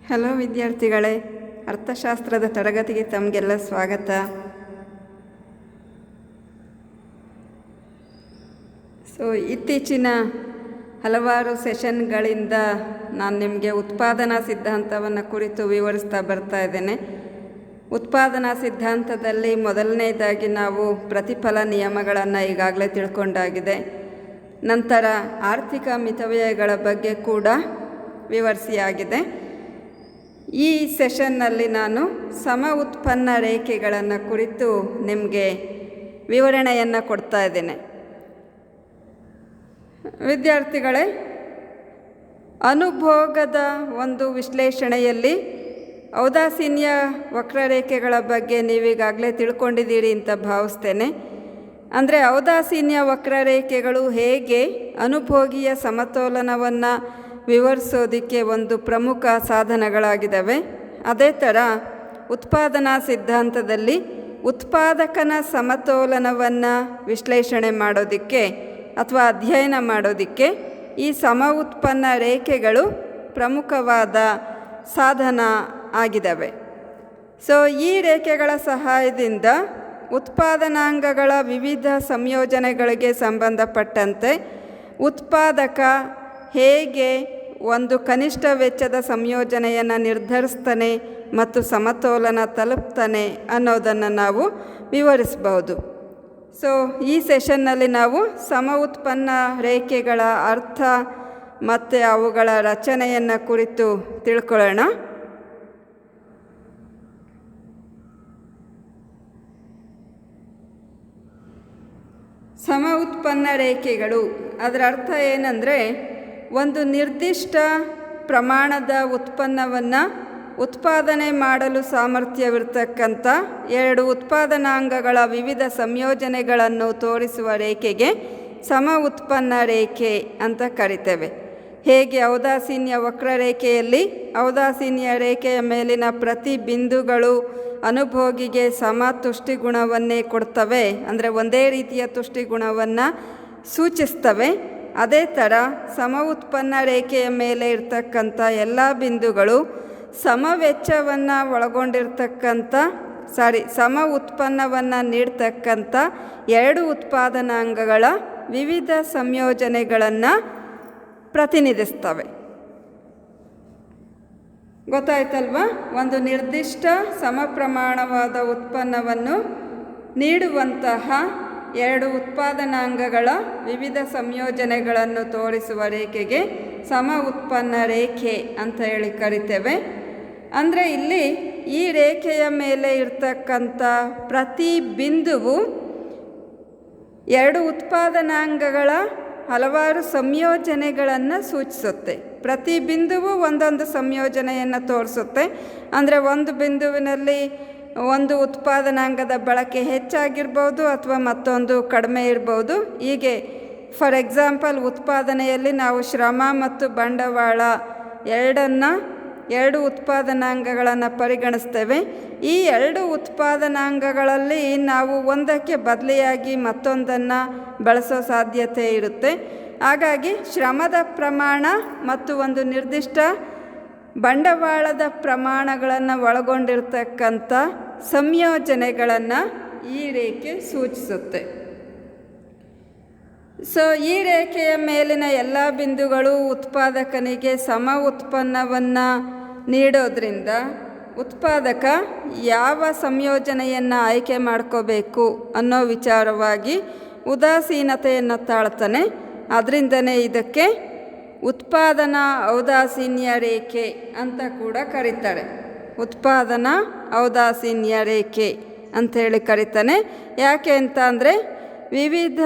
Hello ವಿದ್ಯಾರ್ಥಿಗಳೇ, ಅರ್ಥಶಾಸ್ತ್ರದ ತರಗತಿಗೆ ತಮಗೆಲ್ಲ ಸ್ವಾಗತ. ಇತ್ತೀಚಿನ ಹಲವಾರು ಸೆಷನ್ಗಳಿಂದ ನಾನು ನಿಮಗೆ ಉತ್ಪಾದನಾ ಸಿದ್ಧಾಂತವನ್ನು ಕುರಿತು ವಿವರಿಸ್ತಾ ಬರ್ತಾ ಇದ್ದೇನೆ. ಉತ್ಪಾದನಾ ಸಿದ್ಧಾಂತದಲ್ಲಿ ಮೊದಲನೇದಾಗಿ ನಾವು ಪ್ರತಿಫಲ ನಿಯಮಗಳನ್ನು ಈಗಾಗಲೇ ತಿಳ್ಕೊಂಡಾಗಿದೆ. ನಂತರ ಆರ್ಥಿಕ ಮಿತವ್ಯಯಗಳ ಬಗ್ಗೆ ಕೂಡ ವಿವರಿಸಿಯಾಗಿದೆ. ಈ ಸೆಷನ್ನಲ್ಲಿ ನಾನು ಸಮ ಉತ್ಪನ್ನ ರೇಖೆಗಳನ್ನು ಕುರಿತು ನಿಮಗೆ ವಿವರಣೆಯನ್ನು ಕೊಡ್ತಾ ಇದ್ದೇನೆ. ವಿದ್ಯಾರ್ಥಿಗಳೇ, ಅನುಭೋಗದ ಒಂದು ವಿಶ್ಲೇಷಣೆಯಲ್ಲಿ ಔದಾಸೀನ್ಯ ವಕ್ರರೇಖೆಗಳ ಬಗ್ಗೆ ನೀವೀಗಾಗಲೇ ತಿಳ್ಕೊಂಡಿದ್ದೀರಿ ಅಂತ ಭಾವಿಸ್ತೇನೆ. ಅಂದರೆ ಔದಾಸೀನ್ಯ ವಕ್ರರೇಖೆಗಳು ಹೇಗೆ ಅನುಭೋಗಿಯ ಸಮತೋಲನವನ್ನು ವಿವರಿಸೋದಕ್ಕೆ ಒಂದು ಪ್ರಮುಖ ಸಾಧನಗಳಾಗಿದ್ದಾವೆ. ಅದೇ ಥರ ಉತ್ಪಾದನಾ ಸಿದ್ಧಾಂತದಲ್ಲಿ ಉತ್ಪಾದಕನ ಸಮತೋಲನವನ್ನು ವಿಶ್ಲೇಷಣೆ ಮಾಡೋದಕ್ಕೆ ಅಥವಾ ಅಧ್ಯಯನ ಮಾಡೋದಕ್ಕೆ ಈ ಸಮ ಉತ್ಪನ್ನ ರೇಖೆಗಳು ಪ್ರಮುಖವಾದ ಸಾಧನ ಆಗಿದ್ದಾವೆ. ಈ ರೇಖೆಗಳ ಸಹಾಯದಿಂದ ಉತ್ಪಾದನಾಂಗಗಳ ವಿವಿಧ ಸಂಯೋಜನೆಗಳಿಗೆ ಸಂಬಂಧಪಟ್ಟಂತೆ ಉತ್ಪಾದಕ ಹೇಗೆ ಒಂದು ಕನಿಷ್ಠ ವೆಚ್ಚದ ಸಂಯೋಜನೆಯನ್ನು ನಿರ್ಧರಿಸ್ತಾನೆ ಮತ್ತು ಸಮತೋಲನ ತಲುಪ್ತಾನೆ ಅನ್ನೋದನ್ನು ನಾವು ವಿವರಿಸಬಹುದು. ಈ ಸೆಷನ್ನಲ್ಲಿ ನಾವು ಸಮ ಉತ್ಪನ್ನ ರೇಖೆಗಳ ಅರ್ಥ ಮತ್ತು ಅವುಗಳ ರಚನೆಯನ್ನು ಕುರಿತು ತಿಳ್ಕೊಳ್ಳೋಣ. ಸಮ ಉತ್ಪನ್ನ ರೇಖೆಗಳು, ಅದರ ಅರ್ಥ ಏನಂದರೆ, ಒಂದು ನಿರ್ದಿಷ್ಟ ಪ್ರಮಾಣದ ಉತ್ಪನ್ನವನ್ನು ಉತ್ಪಾದನೆ ಮಾಡಲು ಸಾಮರ್ಥ್ಯವಿರ್ತಕ್ಕಂಥ ಎರಡು ಉತ್ಪಾದನಾಂಗಗಳ ವಿವಿಧ ಸಂಯೋಜನೆಗಳನ್ನು ತೋರಿಸುವ ರೇಖೆಗೆ ಸಮ ಉತ್ಪನ್ನ ರೇಖೆ ಅಂತ ಕರಿತೇವೆ. ಹೇಗೆ ಔದಾಸೀನ್ಯ ವಕ್ರರೇಖೆಯಲ್ಲಿ ಔದಾಸೀನ್ಯ ರೇಖೆಯ ಮೇಲಿನ ಪ್ರತಿ ಬಿಂದುಗಳು ಅನುಭೋಗಿಗೆ ಸಮ ತುಷ್ಟಿಗುಣವನ್ನೇ ಕೊಡ್ತವೆ, ಅಂದರೆ ಒಂದೇ ರೀತಿಯ ತುಷ್ಟಿಗುಣವನ್ನು ಸೂಚಿಸ್ತವೆ. ಅದೇ ಥರ ಸಮ ಉತ್ಪನ್ನ ರೇಖೆಯ ಮೇಲೆ ಇರ್ತಕ್ಕಂಥ ಎಲ್ಲ ಬಿಂದುಗಳು ಸಮ ವೆಚ್ಚವನ್ನು ಸಮ ಉತ್ಪನ್ನವನ್ನು ನೀಡ್ತಕ್ಕಂಥ ಎರಡು ಉತ್ಪಾದನಾಂಗಗಳ ವಿವಿಧ ಸಂಯೋಜನೆಗಳನ್ನು ಪ್ರತಿನಿಧಿಸ್ತವೆ. ಗೊತ್ತಾಯ್ತಲ್ವಾ? ಒಂದು ನಿರ್ದಿಷ್ಟ ಸಮ ಪ್ರಮಾಣವಾದ ಉತ್ಪನ್ನವನ್ನು ನೀಡುವಂತಹ ಎರಡು ಉತ್ಪಾದನಾಂಗಗಳ ವಿವಿಧ ಸಂಯೋಜನೆಗಳನ್ನು ತೋರಿಸುವ ರೇಖೆಗೆ ಸಮ ಉತ್ಪನ್ನ ರೇಖೆ ಅಂತ ಹೇಳಿ ಕರಿತೇವೆ. ಅಂದರೆ ಇಲ್ಲಿ ಈ ರೇಖೆಯ ಮೇಲೆ ಇರ್ತಕ್ಕಂಥ ಪ್ರತಿ ಬಿಂದುವು ಎರಡು ಉತ್ಪಾದನಾಂಗಗಳ ಹಲವಾರು ಸಂಯೋಜನೆಗಳನ್ನು ಸೂಚಿಸುತ್ತೆ. ಪ್ರತಿ ಬಿಂದುವು ಒಂದೊಂದು ಸಂಯೋಜನೆಯನ್ನು ತೋರಿಸುತ್ತೆ. ಅಂದರೆ ಒಂದು ಬಿಂದುವಿನಲ್ಲಿ ಒಂದು ಉತ್ಪಾದನಾಂಗದ ಬಳಕೆ ಹೆಚ್ಚಾಗಿರ್ಬೋದು ಅಥವಾ ಮತ್ತೊಂದು ಕಡಿಮೆ ಇರ್ಬೋದು. ಹೀಗೆ ಫಾರ್ ಎಕ್ಸಾಂಪಲ್, ಉತ್ಪಾದನೆಯಲ್ಲಿ ನಾವು ಶ್ರಮ ಮತ್ತು ಬಂಡವಾಳ ಎರಡು ಉತ್ಪಾದನಾಂಗಗಳನ್ನು ಪರಿಗಣಿಸ್ತೇವೆ. ಈ ಎರಡು ಉತ್ಪಾದನಾಂಗಗಳಲ್ಲಿ ನಾವು ಒಂದಕ್ಕೆ ಬದಲಿಯಾಗಿ ಮತ್ತೊಂದನ್ನು ಬಳಸೋ ಸಾಧ್ಯತೆ ಇರುತ್ತೆ. ಹಾಗಾಗಿ ಶ್ರಮದ ಪ್ರಮಾಣ ಮತ್ತು ಒಂದು ನಿರ್ದಿಷ್ಟ ಬಂಡವಾಳದ ಪ್ರಮಾಣಗಳನ್ನು ಒಳಗೊಂಡಿರ್ತಕ್ಕಂಥ ಸಂಯೋಜನೆಗಳನ್ನು ಈ ರೇಖೆ ಸೂಚಿಸುತ್ತೆ. ಈ ರೇಖೆಯ ಮೇಲಿನ ಎಲ್ಲ ಬಿಂದುಗಳು ಉತ್ಪಾದಕನಿಗೆ ಸಮ ಉತ್ಪನ್ನವನ್ನು ನೀಡೋದ್ರಿಂದ ಉತ್ಪಾದಕ ಯಾವ ಸಂಯೋಜನೆಯನ್ನು ಆಯ್ಕೆ ಮಾಡ್ಕೋಬೇಕು ಅನ್ನೋ ವಿಚಾರವಾಗಿ ಉದಾಸೀನತೆಯನ್ನು ತಾಳ್ತಾನೆ. ಅದರಿಂದನೇ ಇದಕ್ಕೆ ಉತ್ಪಾದನಾ ಔದಾಸೀನ್ಯ ರೇಖೆ ಅಂತ ಕೂಡ ಕರೀತಾರೆ. ಉತ್ಪಾದನಾ ಔದಾಸೀನ್ಯ ರೇಖೆ ಅಂಥೇಳಿ ಕರೀತಾನೆ. ಯಾಕೆ ಅಂತ ಅಂದರೆ, ವಿವಿಧ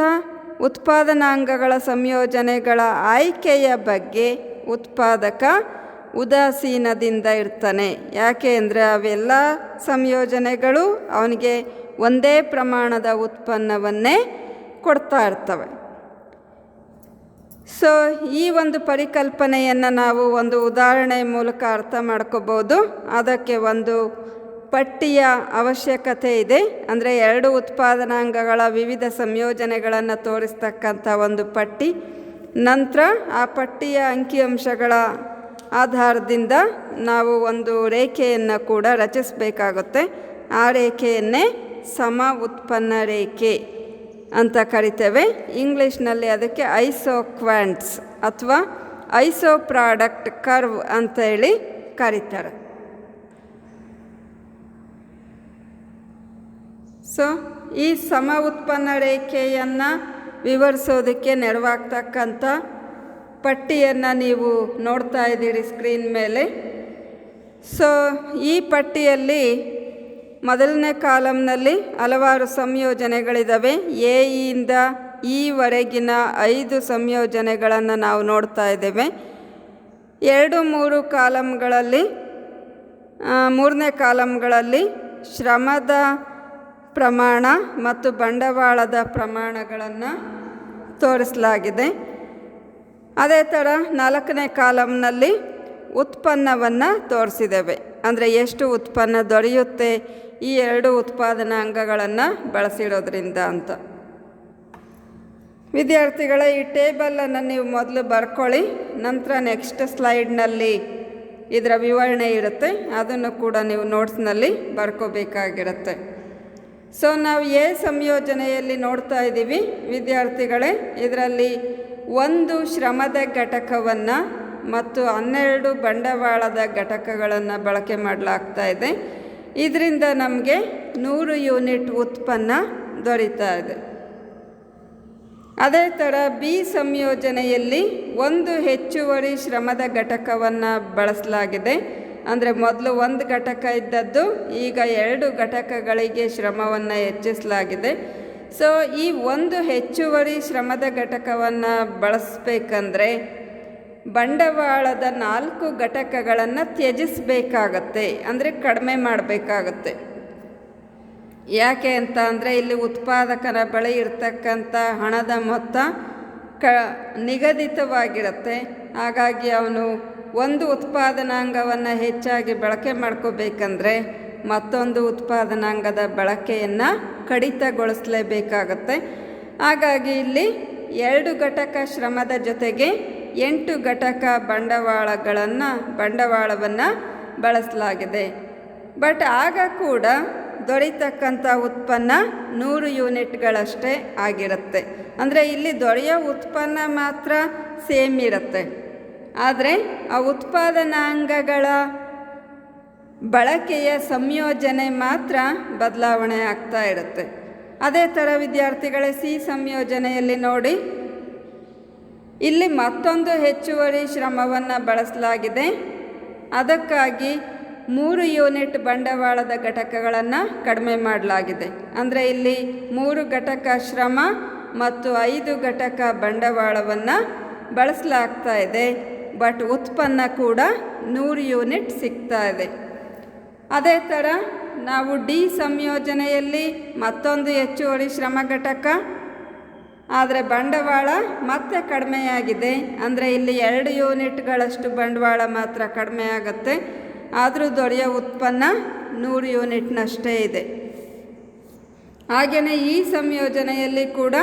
ಉತ್ಪಾದನಾಂಗಗಳ ಸಂಯೋಜನೆಗಳ ಆಯ್ಕೆಯ ಬಗ್ಗೆ ಉತ್ಪಾದಕ ಉದಾಸೀನದಿಂದ ಇರ್ತಾನೆ. ಯಾಕೆ ಅಂದರೆ ಅವೆಲ್ಲ ಸಂಯೋಜನೆಗಳು ಅವನಿಗೆ ಒಂದೇ ಪ್ರಮಾಣದ ಉತ್ಪನ್ನವನ್ನೇ ಕೊಡ್ತಾ ಇರ್ತವೆ. ಈ ಒಂದು ಪರಿಕಲ್ಪನೆಯನ್ನು ನಾವು ಒಂದು ಉದಾಹರಣೆ ಮೂಲಕ ಅರ್ಥ ಮಾಡ್ಕೋಬೋದು. ಅದಕ್ಕೆ ಒಂದು ಪಟ್ಟಿಯ ಅವಶ್ಯಕತೆ ಇದೆ. ಅಂದರೆ ಎರಡು ಉತ್ಪಾದನಾಂಗಗಳ ವಿವಿಧ ಸಂಯೋಜನೆಗಳನ್ನು ತೋರಿಸ್ತಕ್ಕಂಥ ಒಂದು ಪಟ್ಟಿ. ನಂತರ ಆ ಪಟ್ಟಿಯ ಅಂಕಿಅಂಶಗಳ ಆಧಾರದಿಂದ ನಾವು ಒಂದು ರೇಖೆಯನ್ನು ಕೂಡ ರಚಿಸಬೇಕಾಗುತ್ತೆ. ಆ ರೇಖೆಯನ್ನೇ ಸಮ ಉತ್ಪನ್ನ ರೇಖೆ ಅಂತ ಕರಿತೇವೆ. ಇಂಗ್ಲೀಷ್ನಲ್ಲಿ ಅದಕ್ಕೆ ಐಸೋಕ್ವಾಂಟ್ಸ್ ಅಥವಾ ಐಸೋ ಪ್ರಾಡಕ್ಟ್ ಕರ್ವ್ ಅಂತೇಳಿ ಕರೀತಾರೆ. ಸೊ ಈ ಸಮ ಉತ್ಪನ್ನ ರೇಖೆಯನ್ನು ವಿವರಿಸೋದಕ್ಕೆ ನೆರವಾಗ್ತಕ್ಕಂಥ ಪಟ್ಟಿಯನ್ನು ನೀವು ನೋಡ್ತಾ ಇದ್ದೀರಿ ಸ್ಕ್ರೀನ್ ಮೇಲೆ. ಸೊ ಈ ಪಟ್ಟಿಯಲ್ಲಿ ಮೊದಲನೇ ಕಾಲಮ್ನಲ್ಲಿ ಹಲವಾರು ಸಂಯೋಜನೆಗಳಿದ್ದಾವೆ. ಎ ಇಂದ ಈವರೆಗಿನ 5 ಸಂಯೋಜನೆಗಳನ್ನು ನಾವು ನೋಡ್ತಾ ಇದ್ದೇವೆ. 2-3 ಕಾಲಮ್ಗಳಲ್ಲಿ, ಮೂರನೇ ಕಾಲಮ್ಗಳಲ್ಲಿ ಶ್ರಮದ ಪ್ರಮಾಣ ಮತ್ತು ಬಂಡವಾಳದ ಪ್ರಮಾಣಗಳನ್ನು ತೋರಿಸಲಾಗಿದೆ. ಅದೇ ಥರ 4ನೇ ಕಾಲಮ್ನಲ್ಲಿ ಉತ್ಪನ್ನವನ್ನು ತೋರಿಸಿದ್ದೇವೆ. ಅಂದರೆ ಎಷ್ಟು ಉತ್ಪನ್ನ ದೊರೆಯುತ್ತೆ ಈ 2 ಉತ್ಪಾದನಾ ಅಂಗಗಳನ್ನು ಬಳಸಿರೋದ್ರಿಂದ ಅಂತ. ವಿದ್ಯಾರ್ಥಿಗಳೇ, ಈ ಟೇಬಲನ್ನು ನೀವು ಮೊದಲು ಬರ್ಕೊಳ್ಳಿ. ನಂತರ ನೆಕ್ಸ್ಟ್ ಸ್ಲೈಡ್ನಲ್ಲಿ ಇದರ ವಿವರಣೆ ಇರುತ್ತೆ, ಅದನ್ನು ಕೂಡ ನೀವು ನೋಟ್ಸ್ನಲ್ಲಿ ಬರ್ಕೋಬೇಕಾಗಿರುತ್ತೆ. ಸೊ ನಾವು ಎ ಸಂಯೋಜನೆಯಲ್ಲಿ ನೋಡ್ತಾ ಇದ್ದೀವಿ ವಿದ್ಯಾರ್ಥಿಗಳೇ. ಇದರಲ್ಲಿ 1 ಶ್ರಮದ ಘಟಕವನ್ನು ಮತ್ತು 12 ಬಂಡವಾಳದ ಘಟಕಗಳನ್ನು ಬಳಕೆ ಮಾಡಲಾಗ್ತಾ ಇದೆ. ಇದರಿಂದ ನಮಗೆ 100 ಯೂನಿಟ್ ಉತ್ಪನ್ನ ದೊರೀತಾ ಇದೆ. ಅದೇ ಥರ ಬಿ ಸಂಯೋಜನೆಯಲ್ಲಿ 1 ಹೆಚ್ಚುವರಿ ಶ್ರಮದ ಘಟಕವನ್ನು ಬಳಸಲಾಗಿದೆ. ಅಂದರೆ ಮೊದಲು 1 ಘಟಕ ಇದ್ದದ್ದು ಈಗ 2 ಘಟಕಗಳಿಗೆ ಶ್ರಮವನ್ನು ಹೆಚ್ಚಿಸಲಾಗಿದೆ. ಸೊ ಈ 1 ಹೆಚ್ಚುವರಿ ಶ್ರಮದ ಘಟಕವನ್ನು ಬಳಸಬೇಕಂದ್ರೆ ಬಂಡವಾಳದ 4 ಘಟಕಗಳನ್ನು ತ್ಯಜಿಸಬೇಕಾಗತ್ತೆ, ಅಂದರೆ ಕಡಿಮೆ ಮಾಡಬೇಕಾಗತ್ತೆ. ಯಾಕೆ ಅಂತ ಅಂದರೆ ಇಲ್ಲಿ ಉತ್ಪಾದಕನ ಬಳಿ ಇರ್ತಕ್ಕಂಥ ಹಣದ ಮೊತ್ತ ನಿಗದಿತವಾಗಿರುತ್ತೆ. ಹಾಗಾಗಿ ಅವನು ಒಂದು ಉತ್ಪಾದನಾಂಗವನ್ನು ಹೆಚ್ಚಾಗಿ ಬಳಕೆ ಮಾಡ್ಕೋಬೇಕಂದ್ರೆ ಮತ್ತೊಂದು ಉತ್ಪಾದನಾಂಗದ ಬಳಕೆಯನ್ನು ಕಡಿತಗೊಳಿಸಲೇಬೇಕಾಗತ್ತೆ. ಹಾಗಾಗಿ ಇಲ್ಲಿ 2 ಘಟಕ ಶ್ರಮದ ಜೊತೆಗೆ 8 ಘಟಕ ಬಂಡವಾಳವನ್ನು ಬಳಸಲಾಗಿದೆ. ಬಟ್ ಆಗ ಕೂಡ ದೊರೀತಕ್ಕಂಥ ಉತ್ಪನ್ನ 100 ಯೂನಿಟ್ಗಳಷ್ಟೇ ಆಗಿರುತ್ತೆ. ಅಂದರೆ ಇಲ್ಲಿ ದೊರೆಯೋ ಉತ್ಪನ್ನ ಮಾತ್ರ ಸೇಮ್ ಇರುತ್ತೆ, ಆದರೆ ಆ ಉತ್ಪಾದನಾಂಗಗಳ ಬಳಕೆಯ ಸಂಯೋಜನೆ ಮಾತ್ರ ಬದಲಾವಣೆ ಆಗ್ತಾ ಇರುತ್ತೆ. ಅದೇ ಥರ ವಿದ್ಯಾರ್ಥಿಗಳೇ, ಸಿ ಸಂಯೋಜನೆಯಲ್ಲಿ ನೋಡಿ, ಇಲ್ಲಿ ಮತ್ತೊಂದು ಹೆಚ್ಚುವರಿ ಶ್ರಮವನ್ನು ಬಳಸಲಾಗಿದೆ. ಅದಕ್ಕಾಗಿ 3 ಯೂನಿಟ್ ಬಂಡವಾಳದ ಘಟಕಗಳನ್ನು ಕಡಿಮೆ ಮಾಡಲಾಗಿದೆ. ಅಂದರೆ ಇಲ್ಲಿ 3 ಘಟಕ ಶ್ರಮ ಮತ್ತು 5 ಘಟಕ ಬಂಡವಾಳವನ್ನು ಬಳಸಲಾಗ್ತಾ ಇದೆ. ಬಟ್ ಉತ್ಪನ್ನ ಕೂಡ 100 ಯೂನಿಟ್ ಸಿಗ್ತಾ ಇದೆ. ಅದೇ ಥರ ನಾವು ಡಿ ಸಂಯೋಜನೆಯಲ್ಲಿ ಮತ್ತೊಂದು ಹೆಚ್ಚುವರಿ ಶ್ರಮ ಘಟಕ, ಆದರೆ ಬಂಡವಾಳ ಮತ್ತೆ ಕಡಿಮೆಯಾಗಿದೆ. ಅಂದರೆ ಇಲ್ಲಿ 2 ಯೂನಿಟ್ಗಳಷ್ಟು ಬಂಡವಾಳ ಮಾತ್ರ ಕಡಿಮೆ ಆಗುತ್ತೆ. ಆದರೂ ದೊರೆಯೋ ಉತ್ಪನ್ನ 100 ಯೂನಿಟ್ನಷ್ಟೇ ಇದೆ. ಹಾಗೆಯೇ ಈ ಸಂಯೋಜನೆಯಲ್ಲಿ ಕೂಡ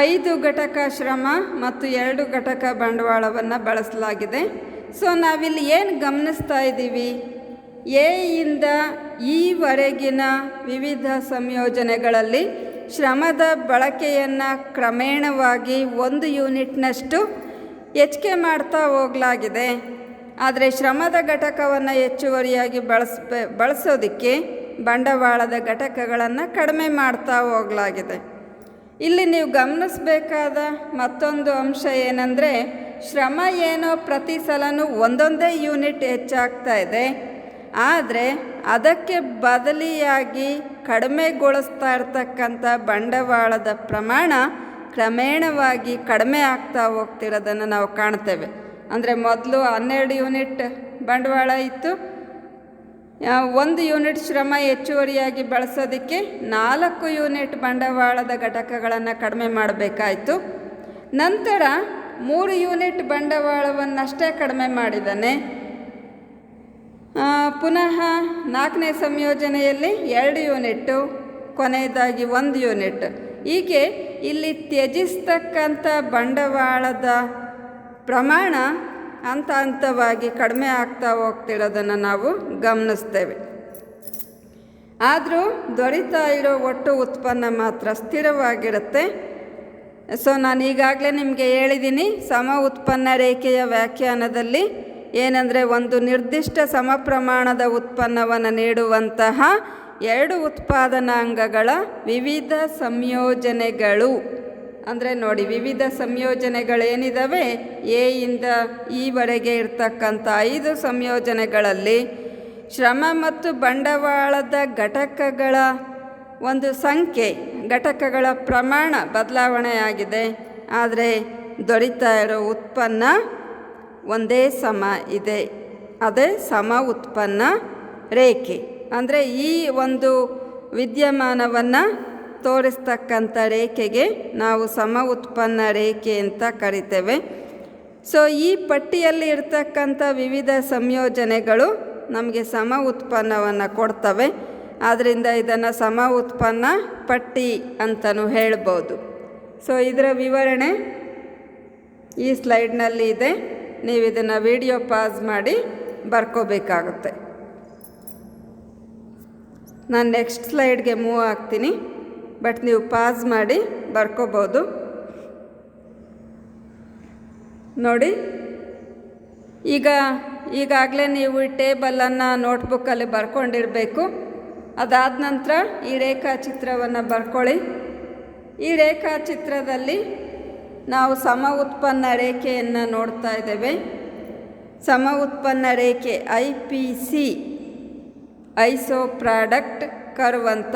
5 ಘಟಕ ಶ್ರಮ ಮತ್ತು 2 ಘಟಕ ಬಂಡವಾಳವನ್ನು ಬಳಸಲಾಗಿದೆ. ಸೊ ನಾವಿಲ್ಲಿ ಏನು ಗಮನಿಸ್ತಾ ಇದ್ದೀವಿ, ಎ ಇಂದ ಈವರೆಗಿನ ವಿವಿಧ ಸಂಯೋಜನೆಗಳಲ್ಲಿ ಶ್ರಮದ ಬಳಕೆಯನ್ನು ಕ್ರಮೇಣವಾಗಿ 1 ಯೂನಿಟ್ನಷ್ಟು ಹೆಚ್ಚಿಗೆ ಮಾಡ್ತಾ ಹೋಗಲಾಗಿದೆ. ಆದರೆ ಶ್ರಮದ ಘಟಕವನ್ನು ಹೆಚ್ಚುವರಿಯಾಗಿ ಬಳಸೋದಕ್ಕೆ ಬಂಡವಾಳದ ಘಟಕಗಳನ್ನು ಕಡಿಮೆ ಮಾಡ್ತಾ ಹೋಗಲಾಗಿದೆ. ಇಲ್ಲಿ ನೀವು ಗಮನಿಸಬೇಕಾದ ಮತ್ತೊಂದು ಅಂಶ ಏನಂದರೆ, ಶ್ರಮ ಏನೋ ಪ್ರತಿ ಸಲನೂ ಒಂದೊಂದೇ ಯೂನಿಟ್ ಹೆಚ್ಚಾಗ್ತಾ ಇದೆ, ಆದರೆ ಅದಕ್ಕೆ ಬದಲಿಯಾಗಿ ಕಡಿಮೆಗೊಳಿಸ್ತಾ ಇರ್ತಕ್ಕಂಥ ಬಂಡವಾಳದ ಪ್ರಮಾಣ ಕ್ರಮೇಣವಾಗಿ ಕಡಿಮೆ ಆಗ್ತಾ ಹೋಗ್ತಿರೋದನ್ನು ನಾವು ಕಾಣ್ತೇವೆ. ಅಂದರೆ ಮೊದಲು 12 ಯೂನಿಟ್ ಬಂಡವಾಳ ಇತ್ತು, 1 ಯೂನಿಟ್ ಶ್ರಮ ಹೆಚ್ಚುವರಿಯಾಗಿ ಬಳಸೋದಕ್ಕೆ 4 ಯೂನಿಟ್ ಬಂಡವಾಳದ ಘಟಕಗಳನ್ನು ಕಡಿಮೆ ಮಾಡಬೇಕಾಯಿತು. ನಂತರ 3 ಯೂನಿಟ್ ಬಂಡವಾಳವನ್ನಷ್ಟೇ ಕಡಿಮೆ ಮಾಡಿದ್ದಾನೆ. ಪುನಃ 4ನೇ ಸಂಯೋಜನೆಯಲ್ಲಿ 2 ಯೂನಿಟ್ಟು, ಕೊನೆಯದಾಗಿ 1 ಯೂನಿಟ್. ಹೀಗೆ ಇಲ್ಲಿ ತ್ಯಜಿಸ್ತಕ್ಕಂಥ ಬಂಡವಾಳದ ಪ್ರಮಾಣ ಹಂತ ಹಂತವಾಗಿ ಕಡಿಮೆ ಆಗ್ತಾ ಹೋಗ್ತಿರೋದನ್ನು ನಾವು ಗಮನಿಸ್ತೇವೆ. ಆದರೂ ದೊರೀತಾ ಇರೋ ಒಟ್ಟು ಉತ್ಪನ್ನ ಮಾತ್ರ ಸ್ಥಿರವಾಗಿರುತ್ತೆ. ಸೊ ನಾನು ಈಗಾಗಲೇ ನಿಮಗೆ ಹೇಳಿದ್ದೀನಿ, ಸಮ ಉತ್ಪನ್ನ ರೇಖೆಯ ವ್ಯಾಖ್ಯಾನದಲ್ಲಿ ಏನಂದರೆ ಒಂದು ನಿರ್ದಿಷ್ಟ ಸಮ ಪ್ರಮಾಣದ ಉತ್ಪನ್ನವನ್ನು ನೀಡುವಂತಹ ಎರಡು ಉತ್ಪಾದನಾಂಗಗಳ ವಿವಿಧ ಸಂಯೋಜನೆಗಳು. ಅಂದರೆ ನೋಡಿ, ವಿವಿಧ ಸಂಯೋಜನೆಗಳೇನಿದ್ದಾವೆ, ಎ ಇಂದ ಈವರೆಗೆ ಇರ್ತಕ್ಕಂಥ 5 ಸಂಯೋಜನೆಗಳಲ್ಲಿ ಶ್ರಮ ಮತ್ತು ಬಂಡವಾಳದ ಘಟಕಗಳ ಒಂದು ಸಂಖ್ಯೆ, ಘಟಕಗಳ ಪ್ರಮಾಣ ಬದಲಾವಣೆಯಾಗಿದೆ. ಆದರೆ ದೊರೀತಾ ಇರೋ ಉತ್ಪನ್ನ ಒಂದೇ ಸಮ ಇದೆ. ಅದೇ ಸಮ ಉತ್ಪನ್ನ ರೇಖೆ. ಅಂದರೆ ಈ ಒಂದು ವಿದ್ಯಮಾನವನ್ನು ತೋರಿಸ್ತಕ್ಕಂಥ ರೇಖೆಗೆ ನಾವು ಸಮ ಉತ್ಪನ್ನ ರೇಖೆ ಅಂತ ಕರಿತೇವೆ. ಸೊ ಈ ಪಟ್ಟಿಯಲ್ಲಿ ಇರ್ತಕ್ಕಂಥ ವಿವಿಧ ಸಂಯೋಜನೆಗಳು ನಮಗೆ ಸಮ ಉತ್ಪನ್ನವನ್ನು ಕೊಡ್ತವೆ. ಆದ್ದರಿಂದ ಇದನ್ನು ಸಮ ಉತ್ಪನ್ನ ಪಟ್ಟಿ ಅಂತಲೂ ಹೇಳ್ಬೋದು. ಸೊ ಇದರ ವಿವರಣೆ ಈ ಸ್ಲೈಡ್ನಲ್ಲಿ ಇದೆ. ನೀವು ಇದನ್ನು ವಿಡಿಯೋ ಪಾಸ್ ಮಾಡಿ ಬರ್ಕೋಬೇಕಾಗುತ್ತೆ. ನಾನು ನೆಕ್ಸ್ಟ್ ಸ್ಲೈಡ್ಗೆ ಮೂವ್ ಆಗ್ತೀನಿ, ಬಟ್ ನೀವು ಪಾಸ್ ಮಾಡಿ ಬರ್ಕೋಬೋದು. ನೋಡಿ, ಈಗಾಗಲೇ ನೀವು ಈ ಟೇಬಲನ್ನು ನೋಟ್ಬುಕ್ಕಲ್ಲಿ ಬರ್ಕೊಂಡಿರಬೇಕು. ಅದಾದ ನಂತರ ಈ ರೇಖಾಚಿತ್ರವನ್ನು ಬರ್ಕೊಳ್ಳಿ. ಈ ರೇಖಾಚಿತ್ರದಲ್ಲಿ ನಾವು ಸಮ ಉತ್ಪನ್ನ ರೇಖೆಯನ್ನು ನೋಡ್ತಾ ಇದ್ದೇವೆ. ಸಮ ಉತ್ಪನ್ನ ರೇಖೆ IPC, ಐಸೋ ಪ್ರಾಡಕ್ಟ್ ಕರ್ವ್ ಅಂತ.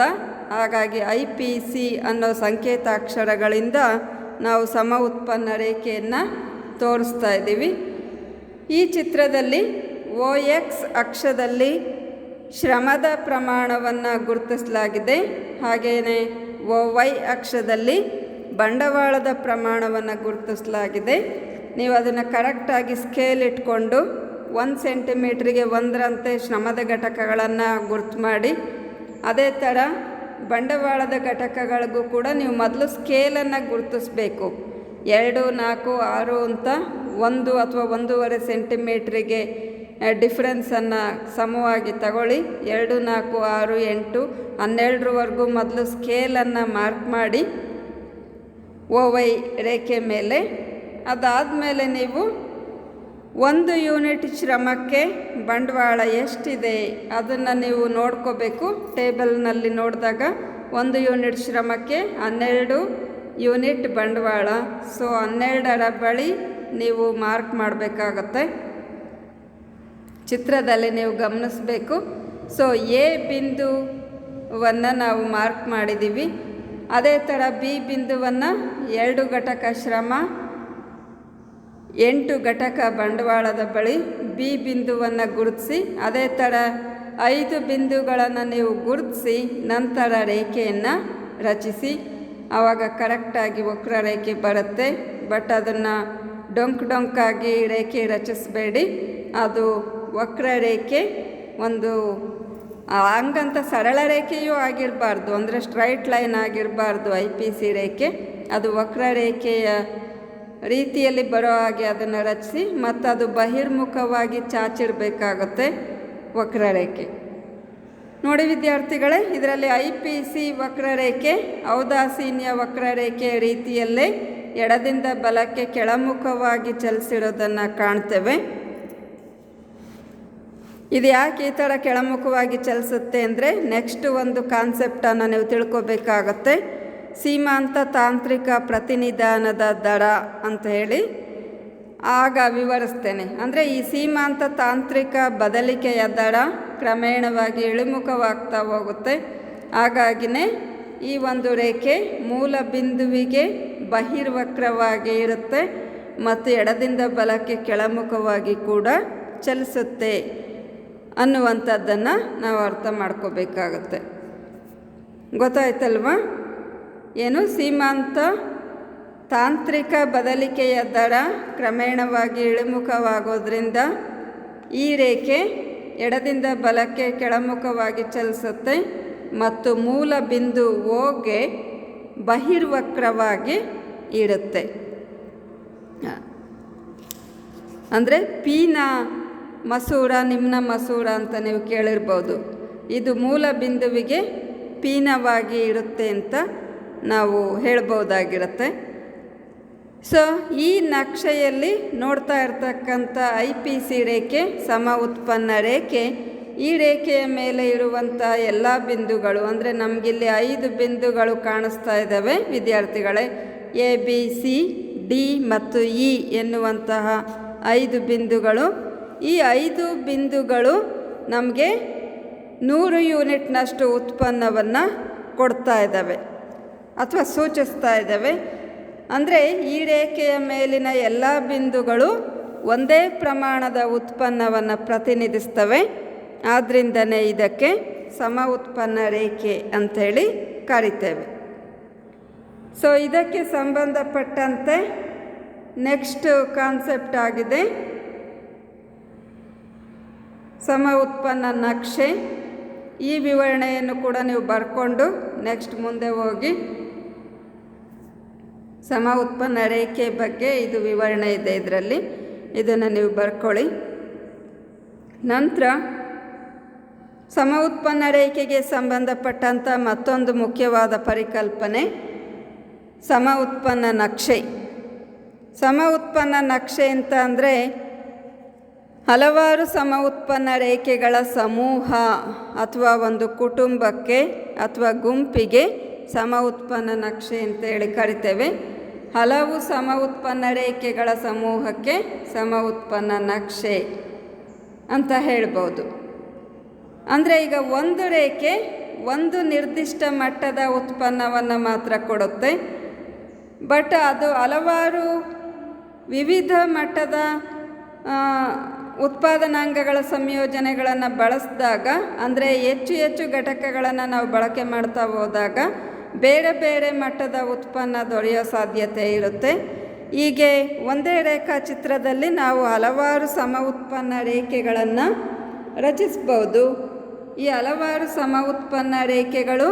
ಹಾಗಾಗಿ IPC ಅನ್ನೋ ಸಂಕೇತಾಕ್ಷರಗಳಿಂದ ನಾವು ಸಮ ಉತ್ಪನ್ನ ರೇಖೆಯನ್ನು ತೋರಿಸ್ತಾ ಇದ್ದೀವಿ. ಈ ಚಿತ್ರದಲ್ಲಿ OX ಅಕ್ಷದಲ್ಲಿ ಶ್ರಮದ ಪ್ರಮಾಣವನ್ನು ಗುರುತಿಸಲಾಗಿದೆ. ಹಾಗೆಯೇ OY ಅಕ್ಷದಲ್ಲಿ ಬಂಡವಾಳದ ಪ್ರಮಾಣವನ್ನು ಗುರುತಿಸಲಾಗಿದೆ. ನೀವು ಅದನ್ನು ಕರೆಕ್ಟಾಗಿ ಸ್ಕೇಲ್ ಇಟ್ಕೊಂಡು 1 ಸೆಂಟಿಮೀಟ್ರಿಗೆ 1ರಂತೆ ಶ್ರಮದ ಘಟಕಗಳನ್ನು ಗುರ್ತು ಮಾಡಿ, ಅದೇ ಥರ ಬಂಡವಾಳದ ಘಟಕಗಳಿಗೂ ಕೂಡ ನೀವು ಮೊದಲು ಸ್ಕೇಲನ್ನು ಗುರುತಿಸ್ಬೇಕು. 2, 4, 6 ಅಂತ 1 ಅಥವಾ 1.5 ಸೆಂಟಿಮೀಟ್ರಿಗೆ ಡಿಫ್ರೆನ್ಸನ್ನು ಸಮವಾಗಿ ತಗೊಳ್ಳಿ. 2, 4, 6, 8, 12ರವರೆಗೂ ಮೊದಲು ಸ್ಕೇಲನ್ನು ಮಾರ್ಕ್ ಮಾಡಿ OY ರೇಖೆ ಮೇಲೆ. ಅದಾದಮೇಲೆ ನೀವು 1 ಯೂನಿಟ್ ಶ್ರಮಕ್ಕೆ ಬಂಡವಾಳ ಎಷ್ಟಿದೆ ಅದನ್ನು ನೀವು ನೋಡ್ಕೋಬೇಕು. ಟೇಬಲ್ನಲ್ಲಿ ನೋಡಿದಾಗ 1 ಯೂನಿಟ್ ಶ್ರಮಕ್ಕೆ 12 ಯೂನಿಟ್ ಬಂಡವಾಳ. ಸೊ 12ರ ಬಳಿ ನೀವು ಮಾರ್ಕ್ ಮಾಡಬೇಕಾಗತ್ತೆ. ಚಿತ್ರದಲ್ಲಿ ನೀವು ಗಮನಿಸಬೇಕು. ಸೊ ಎ ಬಿಂದುವನ್ನು ನಾವು ಮಾರ್ಕ್ ಮಾಡಿದ್ದೀವಿ. ಅದೇ ಥರ ಬಿ ಬಿಂದುವನ್ನು 2 ಘಟಕ ಶ್ರಮ, 8 ಘಟಕ ಬಂಡವಾಳದ ಬಳಿ ಬಿ ಬಿಂದುವನ್ನು ಗುರುತಿಸಿ, ಅದೇ ಥರ 5 ಬಿಂದುಗಳನ್ನು ನೀವು ಗುರುತಿಸಿ ನಂತರ ರೇಖೆಯನ್ನು ರಚಿಸಿ. ಆವಾಗ ಕರೆಕ್ಟಾಗಿ ವಕ್ರರೇಖೆ ಬರುತ್ತೆ. ಬಟ್ ಅದನ್ನು ಡೊಂಕಾಗಿ ರೇಖೆ ರಚಿಸಬೇಡಿ. ಅದು ವಕ್ರರೇಖೆ ಒಂದು ಹಂಗಂತ ಸರಳ ರೇಖೆಯೂ ಆಗಿರಬಾರ್ದು, ಅಂದರೆ ಸ್ಟ್ರೈಟ್ ಲೈನ್ ಆಗಿರಬಾರ್ದು. IPC ರೇಖೆ ಅದು ವಕ್ರರೇಖೆಯ ರೀತಿಯಲ್ಲಿ ಬರೋ ಹಾಗೆ ಅದನ್ನು ರಚಿಸಿ, ಮತ್ತು ಅದು ಬಹಿರ್ಮುಖವಾಗಿ ಚಾಚಿರಬೇಕಾಗುತ್ತೆ ವಕ್ರರೇಖೆ. ನೋಡಿ ವಿದ್ಯಾರ್ಥಿಗಳೇ, ಇದರಲ್ಲಿ IPC ವಕ್ರರೇಖೆ ಔದಾಸೀನ್ಯ ವಕ್ರರೇಖೆ ರೀತಿಯಲ್ಲೇ ಎಡದಿಂದ ಬಲಕ್ಕೆ ಕೆಳಮುಖವಾಗಿ ಚಲಿಸಿರೋದನ್ನು ಕಾಣ್ತೇವೆ. ಇದು ಯಾಕೆ ಈ ಥರ ಕೆಳಮುಖವಾಗಿ ಚಲಿಸುತ್ತೆ ಅಂದರೆ, ನೆಕ್ಸ್ಟ್ ಒಂದು ಕಾನ್ಸೆಪ್ಟನ್ನು ನೀವು ತಿಳ್ಕೊಬೇಕಾಗತ್ತೆ. ಸೀಮಾಂತ ತಾಂತ್ರಿಕ ಪ್ರತಿನಿಧಾನದ ದರ ಅಂತ ಹೇಳಿ ಆಗ ವಿವರಿಸ್ತೇನೆ. ಅಂದರೆ ಈ ಸೀಮಾಂತ ತಾಂತ್ರಿಕ ಬದಲಿಕೆಯ ದರ ಕ್ರಮೇಣವಾಗಿ ಇಳಿಮುಖವಾಗ್ತಾ ಹೋಗುತ್ತೆ. ಹಾಗಾಗಿನೇ ಈ ಒಂದು ರೇಖೆ ಮೂಲ ಬಿಂದುವಿಗೆ ಬಹಿರ್ವಕ್ರವಾಗಿ ಇರುತ್ತೆ ಮತ್ತು ಎಡದಿಂದ ಬಲಕ್ಕೆ ಕೆಳಮುಖವಾಗಿ ಕೂಡ ಚಲಿಸುತ್ತೆ ಅನ್ನುವಂಥದ್ದನ್ನು ನಾವು ಅರ್ಥ ಮಾಡ್ಕೋಬೇಕಾಗತ್ತೆ. ಗೊತ್ತಾಯ್ತಲ್ವ? ಏನು ಸೀಮಾಂತ ತಾಂತ್ರಿಕ ಬದಲಿಕೆಯ ದರ ಕ್ರಮೇಣವಾಗಿ ಇಳಿಮುಖವಾಗೋದ್ರಿಂದ ಈ ರೇಖೆ ಎಡದಿಂದ ಬಲಕ್ಕೆ ಕೆಳಮುಖವಾಗಿ ಚಲಿಸುತ್ತೆ ಮತ್ತು ಮೂಲ ಬಿಂದು Oಗೆ ಬಹಿರ್ವಕ್ರವಾಗಿ ಇರುತ್ತೆ. ಅಂದರೆ ಪೀನ ಮಸೂರ ನಿಮ್ನ ಮಸೂರ ಅಂತ ನೀವು ಕೇಳಿರ್ಬೋದು. ಇದು ಮೂಲ ಬಿಂದುವಿಗೆ ಪೀನವಾಗಿ ಇರುತ್ತೆ ಅಂತ ನಾವು ಹೇಳ್ಬೋದಾಗಿರುತ್ತೆ. ಸೊ ಈ ನಕ್ಷೆಯಲ್ಲಿ ನೋಡ್ತಾ ಇರ್ತಕ್ಕಂಥ IPC ರೇಖೆ ಸಮ ಉತ್ಪನ್ನ ರೇಖೆ. ಈ ರೇಖೆಯ ಮೇಲೆ ಇರುವಂಥ ಎಲ್ಲ ಬಿಂದುಗಳು ಅಂದರೆ ನಮಗಿಲ್ಲಿ 5 ಬಿಂದುಗಳು ಕಾಣಿಸ್ತಾ ಇದ್ದಾವೆ ವಿದ್ಯಾರ್ಥಿಗಳೇ. ABCD ಮತ್ತು E ಎನ್ನುವಂತಹ 5 ಬಿಂದುಗಳು. ಈ 5 ಬಿಂದುಗಳು ನಮಗೆ 100 ಯೂನಿಟ್ನಷ್ಟು ಉತ್ಪನ್ನವನ್ನು ಕೊಡ್ತಾ ಇದ್ದಾವೆ ಅಥವಾ ಸೂಚಿಸ್ತಾ ಇದ್ದಾವೆ. ಅಂದರೆ ಈ ರೇಖೆಯ ಮೇಲಿನ ಎಲ್ಲ ಬಿಂದುಗಳು ಒಂದೇ ಪ್ರಮಾಣದ ಉತ್ಪನ್ನವನ್ನು ಪ್ರತಿನಿಧಿಸ್ತವೆ. ಆದ್ದರಿಂದನೇ ಇದಕ್ಕೆ ಸಮ ಉತ್ಪನ್ನ ರೇಖೆ ಅಂಥೇಳಿ ಕರಿತೇವೆ. ಸೊ ಇದಕ್ಕೆ ಸಂಬಂಧಪಟ್ಟಂತೆ ನೆಕ್ಸ್ಟ್ ಕಾನ್ಸೆಪ್ಟ್ ಆಗಿದೆ ಸಮ ಉತ್ಪನ್ನ ನಕ್ಷೆ. ಈ ವಿವರಣೆಯನ್ನು ಕೂಡ ನೀವು ಬರ್ಕೊಂಡು ನೆಕ್ಸ್ಟ್ ಮುಂದೆ ಹೋಗಿ ಸಮ ಉತ್ಪನ್ನ ರೇಖೆ ಬಗ್ಗೆ ಇದು ವಿವರಣೆ ಇದೆ ಇದರಲ್ಲಿ, ಇದನ್ನು ನೀವು ಬರ್ಕೊಳ್ಳಿ. ನಂತರ ಸಮ ಉತ್ಪನ್ನ ರೇಖೆಗೆ ಸಂಬಂಧಪಟ್ಟಂಥ ಮತ್ತೊಂದು ಮುಖ್ಯವಾದ ಪರಿಕಲ್ಪನೆ ಸಮ ಉತ್ಪನ್ನ ನಕ್ಷೆ. ಸಮ ಉತ್ಪನ್ನ ನಕ್ಷೆ ಅಂತ ಅಂದರೆ ಹಲವಾರು ಸಮ ಉತ್ಪನ್ನ ರೇಖೆಗಳ ಸಮೂಹ ಅಥವಾ ಒಂದು ಕುಟುಂಬಕ್ಕೆ ಅಥವಾ ಗುಂಪಿಗೆ ಸಮ ಉತ್ಪನ್ನ ನಕ್ಷೆ ಅಂತೇಳಿ ಕರಿತೇವೆ. ಹಲವು ಸಮ ಉತ್ಪನ್ನ ರೇಖೆಗಳ ಸಮೂಹಕ್ಕೆ ಸಮ ಉತ್ಪನ್ನ ನಕ್ಷೆ ಅಂತ ಹೇಳ್ಬೋದು. ಅಂದರೆ ಈಗ ಒಂದು ರೇಖೆ ಒಂದು ನಿರ್ದಿಷ್ಟ ಮಟ್ಟದ ಉತ್ಪನ್ನವನ್ನು ಮಾತ್ರ ಕೊಡುತ್ತೆ. ಬಟ್ ಅದು ಹಲವಾರು ವಿವಿಧ ಮಟ್ಟದ ಉತ್ಪಾದನಾಂಗಗಳ ಸಂಯೋಜನೆಗಳನ್ನು ಬಳಸಿದಾಗ, ಅಂದರೆ ಹೆಚ್ಚು ಹೆಚ್ಚು ಘಟಕಗಳನ್ನು ನಾವು ಬಳಕೆ ಮಾಡ್ತಾ ಹೋದಾಗ ಬೇರೆ ಬೇರೆ ಮಟ್ಟದ ಉತ್ಪನ್ನ ದೊರೆಯೋ ಸಾಧ್ಯತೆ ಇರುತ್ತೆ. ಹೀಗೆ ಒಂದೇ ರೇಖಾಚಿತ್ರದಲ್ಲಿ ನಾವು ಹಲವಾರು ಸಮ ಉತ್ಪನ್ನ ರೇಖೆಗಳನ್ನು ರಚಿಸ್ಬೋದು. ಈ ಹಲವಾರು ಸಮ ಉತ್ಪನ್ನ ರೇಖೆಗಳು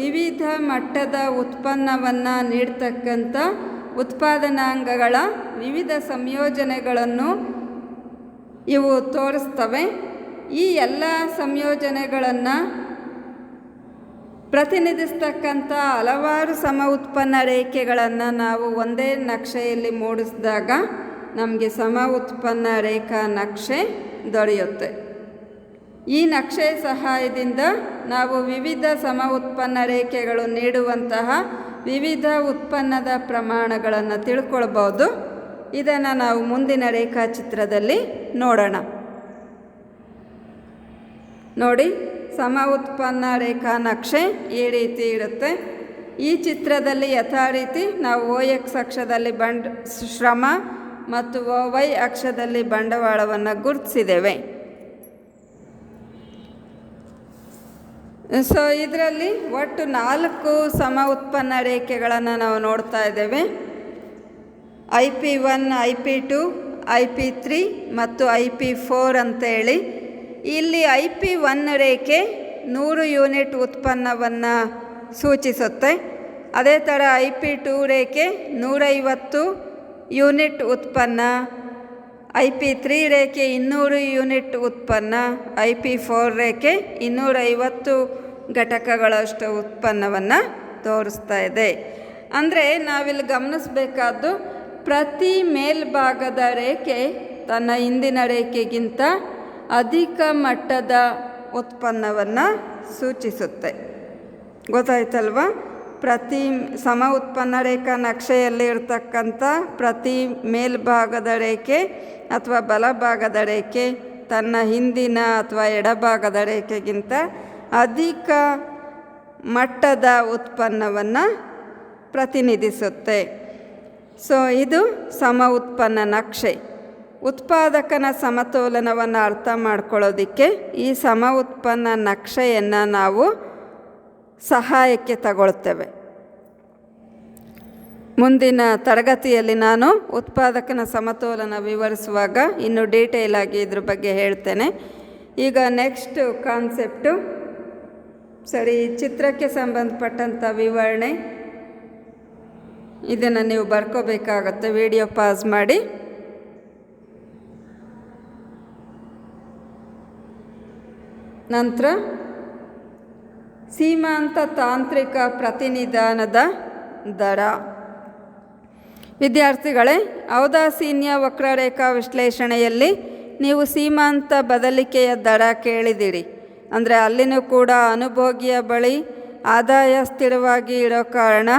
ವಿವಿಧ ಮಟ್ಟದ ಉತ್ಪನ್ನವನ್ನು ನೀಡ್ತಕ್ಕಂಥ ಉತ್ಪಾದನಾಂಗಗಳ ವಿವಿಧ ಸಂಯೋಜನೆಗಳನ್ನು ಇವು ತೋರಿಸ್ತವೆ. ಈ ಎಲ್ಲ ಸಂಯೋಜನೆಗಳನ್ನು ಪ್ರತಿನಿಧಿಸ್ತಕ್ಕಂಥ ಹಲವಾರು ಸಮ ಉತ್ಪನ್ನ ರೇಖೆಗಳನ್ನು ನಾವು ಒಂದೇ ನಕ್ಷೆಯಲ್ಲಿ ಮೂಡಿಸಿದಾಗ ನಮಗೆ ಸಮ ಉತ್ಪನ್ನ ರೇಖಾ ನಕ್ಷೆ ದೊರೆಯುತ್ತೆ. ಈ ನಕ್ಷೆಯ ಸಹಾಯದಿಂದ ನಾವು ವಿವಿಧ ಸಮ ಉತ್ಪನ್ನ ರೇಖೆಗಳು ನೀಡುವಂತಹ ವಿವಿಧ ಉತ್ಪನ್ನದ ಪ್ರಮಾಣಗಳನ್ನು ತಿಳ್ಕೊಳ್ಬೋದು. ಇದನ್ನು ನಾವು ಮುಂದಿನ ರೇಖಾಚಿತ್ರದಲ್ಲಿ ನೋಡೋಣ. ನೋಡಿ, ಸಮ ಉತ್ಪನ್ನ ರೇಖಾ ನಕ್ಷೆ ಈ ರೀತಿ ಇರುತ್ತೆ. ಈ ಚಿತ್ರದಲ್ಲಿ ಯಥಾ ರೀತಿ ನಾವು OX ಅಕ್ಷದಲ್ಲಿ ಶ್ರಮ ಮತ್ತು OY ಅಕ್ಷದಲ್ಲಿ ಬಂಡವಾಳವನ್ನು ಗುರುತಿಸಿದ್ದೇವೆ. ಸೊ ಇದರಲ್ಲಿ ಒಟ್ಟು 4 ಸಮ ಉತ್ಪನ್ನ ರೇಖೆಗಳನ್ನು ನಾವು ನೋಡ್ತಾ ಇದ್ದೇವೆ. IP1, IP2, IP3 ಮತ್ತು IP4 ಅಂತೇಳಿ. ಇಲ್ಲಿ IP1 ರೇಖೆ 100 ಯೂನಿಟ್ ಉತ್ಪನ್ನವನ್ನು ಸೂಚಿಸುತ್ತೆ. ಅದೇ ಥರ IP2 ರೇಖೆ 150 ಯೂನಿಟ್ ಉತ್ಪನ್ನ, IP3 ರೇಖೆ 200 ಯೂನಿಟ್ ಉತ್ಪನ್ನ, IP4 ರೇಖೆ 250 ಘಟಕಗಳಷ್ಟು ಉತ್ಪನ್ನವನ್ನು ತೋರಿಸ್ತಾ ಇದೆ. ಅಂದರೆ ನಾವಿಲ್ಲಿ ಗಮನಿಸಬೇಕಾದ್ದು, ಪ್ರತಿ ಮೇಲ್ಭಾಗದ ರೇಖೆ ತನ್ನ ಹಿಂದಿನ ರೇಖೆಗಿಂತ ಅಧಿಕ ಮಟ್ಟದ ಉತ್ಪನ್ನವನ್ನು ಸೂಚಿಸುತ್ತೆ. ಗೊತ್ತಾಯ್ತಲ್ವ? ಪ್ರತಿ ಸಮ ಉತ್ಪನ್ನ ರೇಖಾ ನಕ್ಷೆಯಲ್ಲಿ ಇರ್ತಕ್ಕಂಥ ಪ್ರತಿ ಮೇಲ್ಭಾಗದ ರೇಖೆ ಅಥವಾ ಬಲಭಾಗದ ರೇಖೆ ತನ್ನ ಹಿಂದಿನ ಅಥವಾ ಎಡಭಾಗದ ರೇಖೆಗಿಂತ ಅಧಿಕ ಮಟ್ಟದ ಉತ್ಪನ್ನವನ್ನು ಪ್ರತಿನಿಧಿಸುತ್ತೆ. ಸೊ ಇದು ಸಮ ಉತ್ಪನ್ನ ನಕ್ಷೆ. ಉತ್ಪಾದಕನ ಸಮತೋಲನವನ್ನು ಅರ್ಥ ಮಾಡ್ಕೊಳ್ಳೋದಕ್ಕೆ ಈ ಸಮ ಉತ್ಪನ್ನ ನಕ್ಷೆಯನ್ನು ನಾವು ಸಹಾಯಕ್ಕೆ ತಗೊಳ್ತೇವೆ. ಮುಂದಿನ ತರಗತಿಯಲ್ಲಿ ನಾನು ಉತ್ಪಾದಕನ ಸಮತೋಲನ ವಿವರಿಸುವಾಗ ಇನ್ನೂ ಡೀಟೇಲ್ ಆಗಿ ಇದ್ರ ಬಗ್ಗೆ ಹೇಳ್ತೇನೆ. ಈಗ ನೆಕ್ಸ್ಟ್ ಕಾನ್ಸೆಪ್ಟು ಸರಿ, ಚಿತ್ರಕ್ಕೆ ಸಂಬಂಧಪಟ್ಟಂಥ ವಿವರಣೆ. ಇದನ್ನು ನೀವು ಬರ್ಕೋಬೇಕಾಗತ್ತೆ. ವಿಡಿಯೋ ಪಾಸ್ ಮಾಡಿ. ನಂತರ ಸೀಮಾಂತ ತಾಂತ್ರಿಕ ಪ್ರತಿನಿಧಾನದ ದರ. ವಿದ್ಯಾರ್ಥಿಗಳೇ, ಔದಾಸೀನ್ಯ ವಕ್ರರೇಖಾ ವಿಶ್ಲೇಷಣೆಯಲ್ಲಿ ನೀವು ಸೀಮಾಂತ ಬದಲಿಕೆಯ ದರ ಕೇಳಿದಿರಿ. ಅಂದರೆ ಅಲ್ಲಿನೂ ಕೂಡ ಅನುಭೋಗಿಯ ಬಳಿ ಆದಾಯ ಸ್ಥಿರವಾಗಿ ಇರೋ ಕಾರಣ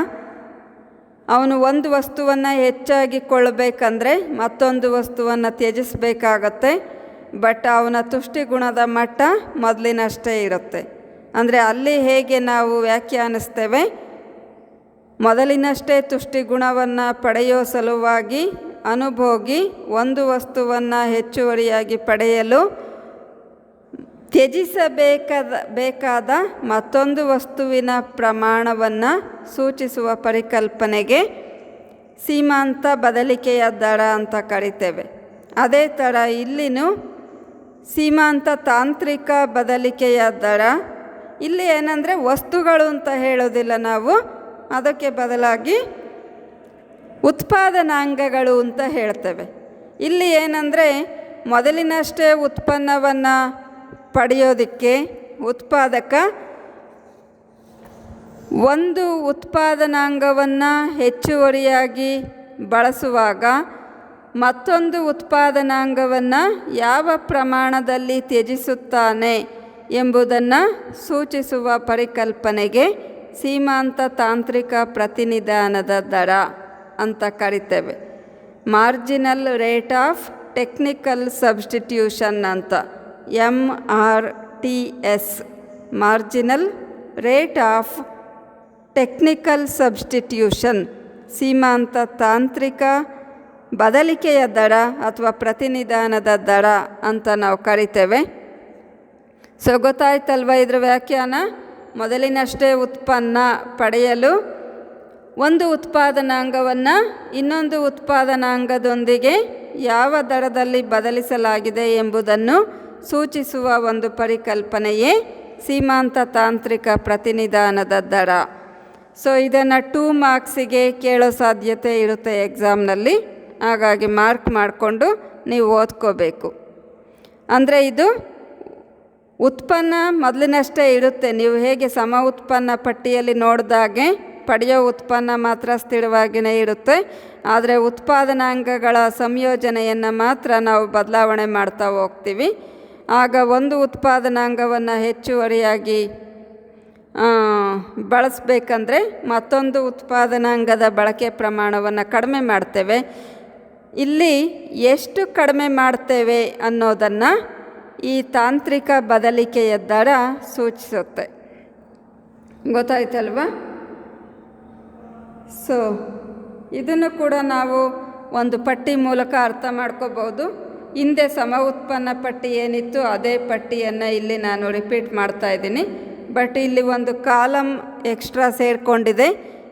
ಅವನು ಒಂದು ವಸ್ತುವನ್ನು ಹೆಚ್ಚಾಗಿ ಕೊಳ್ಳಬೇಕಂದ್ರೆ ಮತ್ತೊಂದು ವಸ್ತುವನ್ನು ತ್ಯಜಿಸಬೇಕಾಗತ್ತೆ. ಬಟ್ ಅವನ ತುಷ್ಟಿಗುಣದ ಮಟ್ಟ ಮೊದಲಿನಷ್ಟೇ ಇರುತ್ತೆ. ಅಂದರೆ ಅಲ್ಲಿ ಹೇಗೆ ನಾವು ವ್ಯಾಖ್ಯಾನಿಸ್ತೇವೆ, ಮೊದಲಿನಷ್ಟೇ ತುಷ್ಟಿಗುಣವನ್ನು ಪಡೆಯೋ ಸಲುವಾಗಿ ಅನುಭೋಗಿ ಒಂದು ವಸ್ತುವನ್ನು ಹೆಚ್ಚುವರಿಯಾಗಿ ಪಡೆಯಲು ಬೇಕಾದ ಮತ್ತೊಂದು ವಸ್ತುವಿನ ಪ್ರಮಾಣವನ್ನು ಸೂಚಿಸುವ ಪರಿಕಲ್ಪನೆಗೆ ಸೀಮಾಂತ ಬದಲಿಕೆಯ ದರ ಅಂತ ಕರಿತೇವೆ. ಅದೇ ಥರ ಇಲ್ಲಿನೂ ಸೀಮಾಂತ ತಾಂತ್ರಿಕ ಬದಲಿಕೆಯ ದರ. ಇಲ್ಲಿ ಏನಂದರೆ ವಸ್ತುಗಳು ಅಂತ ಹೇಳೋದಿಲ್ಲ ನಾವು, ಅದಕ್ಕೆ ಬದಲಾಗಿ ಉತ್ಪಾದನಾಂಗಗಳು ಅಂತ ಹೇಳ್ತೇವೆ. ಇಲ್ಲಿ ಏನಂದರೆ ಮೊದಲಿನಷ್ಟೇ ಉತ್ಪನ್ನವನ್ನು ಪಡೆಯೋದಕ್ಕೆ ಉತ್ಪಾದಕ ಒಂದು ಉತ್ಪಾದನಾಂಗವನ್ನು ಹೆಚ್ಚುವರಿಯಾಗಿ ಬಳಸುವಾಗ ಮತ್ತೊಂದು ಉತ್ಪಾದನಾಂಗವನ್ನು ಯಾವ ಪ್ರಮಾಣದಲ್ಲಿ ತ್ಯಜಿಸುತ್ತಾನೆ ಎಂಬುದನ್ನು ಸೂಚಿಸುವ ಪರಿಕಲ್ಪನೆಗೆ ಸೀಮಾಂತ ತಾಂತ್ರಿಕ ಪ್ರತಿನಿಧಾನದ ದರ ಅಂತ ಕರಿತೇವೆ. Marginal rate of technical substitution ಅಂತ, MRTS, marginal rate of technical substitution, ಸೀಮಾಂತ ತಾಂತ್ರಿಕ ಬದಲಿಕೆಯ ದರ ಅಥವಾ ಪ್ರತಿನಿಧಾನದ ದರ ಅಂತ ನಾವು ಕರಿತೇವೆ. ಸೊ ಗೊತ್ತಾಯ್ತಲ್ವ ಇದರ ವ್ಯಾಖ್ಯಾನ? ಮೊದಲಿನಷ್ಟೇ ಉತ್ಪನ್ನ ಪಡೆಯಲು ಒಂದು ಉತ್ಪಾದನಾಂಗವನ್ನು ಇನ್ನೊಂದು ಉತ್ಪಾದನಾಂಗದೊಂದಿಗೆ ಯಾವ ದರದಲ್ಲಿ ಬದಲಿಸಲಾಗಿದೆ ಎಂಬುದನ್ನು ಸೂಚಿಸುವ ಒಂದು ಪರಿಕಲ್ಪನೆಯೇ ಸೀಮಾಂತ ತಾಂತ್ರಿಕ ಪ್ರತಿನಿಧಾನದ ದರ. ಸೊ ಇದನ್ನು 2 ಮಾರ್ಕ್ಸಿಗೆ ಕೇಳೋ ಸಾಧ್ಯತೆ ಇರುತ್ತೆ ಎಕ್ಸಾಮ್ನಲ್ಲಿ. ಹಾಗಾಗಿ ಮಾರ್ಕ್ ಮಾಡಿಕೊಂಡು ನೀವು ಓದ್ಕೋಬೇಕು. ಅಂದರೆ ಇದು ಉತ್ಪನ್ನ ಮೊದಲಿನಷ್ಟೇ ಇರುತ್ತೆ. ನೀವು ಹೇಗೆ ಸಮ ಉತ್ಪನ್ನ ಪಟ್ಟಿಯಲ್ಲಿ ನೋಡಿದಾಗೆ ಪಡೆಯೋ ಉತ್ಪನ್ನ ಮಾತ್ರ ಸ್ಥಿರವಾಗಿಯೇ ಇರುತ್ತೆ. ಆದರೆ ಉತ್ಪಾದನಾಂಗಗಳ ಸಂಯೋಜನೆಯನ್ನು ಮಾತ್ರ ನಾವು ಬದಲಾವಣೆ ಮಾಡ್ತಾ ಹೋಗ್ತೀವಿ. ಆಗ ಒಂದು ಉತ್ಪಾದನಾಂಗವನ್ನು ಹೆಚ್ಚುವರಿಯಾಗಿ ಬಳಸಬೇಕಂದ್ರೆ ಮತ್ತೊಂದು ಉತ್ಪಾದನಾಂಗದ ಬಳಕೆ ಪ್ರಮಾಣವನ್ನು ಕಡಿಮೆ ಮಾಡ್ತೇವೆ. ಇಲ್ಲಿ ಎಷ್ಟು ಕಡಿಮೆ ಮಾಡ್ತೇವೆ ಅನ್ನೋದನ್ನು ಈ ತಾಂತ್ರಿಕ ಬದಲಿಕೆಯ ದರ ಸೂಚಿಸುತ್ತೆ. ಗೊತ್ತಾಯ್ತಲ್ವ? ಸೊ ಇದನ್ನು ಕೂಡ ನಾವು ಒಂದು ಪಟ್ಟಿ ಮೂಲಕ ಅರ್ಥ ಮಾಡ್ಕೋಬೋದು. ಹಿಂದೆ ಸಮ ಉತ್ಪನ್ನ ಪಟ್ಟಿ ಏನಿತ್ತು ಅದೇ ಪಟ್ಟಿಯನ್ನು ಇಲ್ಲಿ ನಾನು ರಿಪೀಟ್ ಮಾಡ್ತಾ ಇದ್ದೀನಿ. ಬಟ್ ಇಲ್ಲಿ ಒಂದು ಕಾಲಮ್ ಎಕ್ಸ್ಟ್ರಾ ಸೇರಿಕೊಂಡಿದೆ.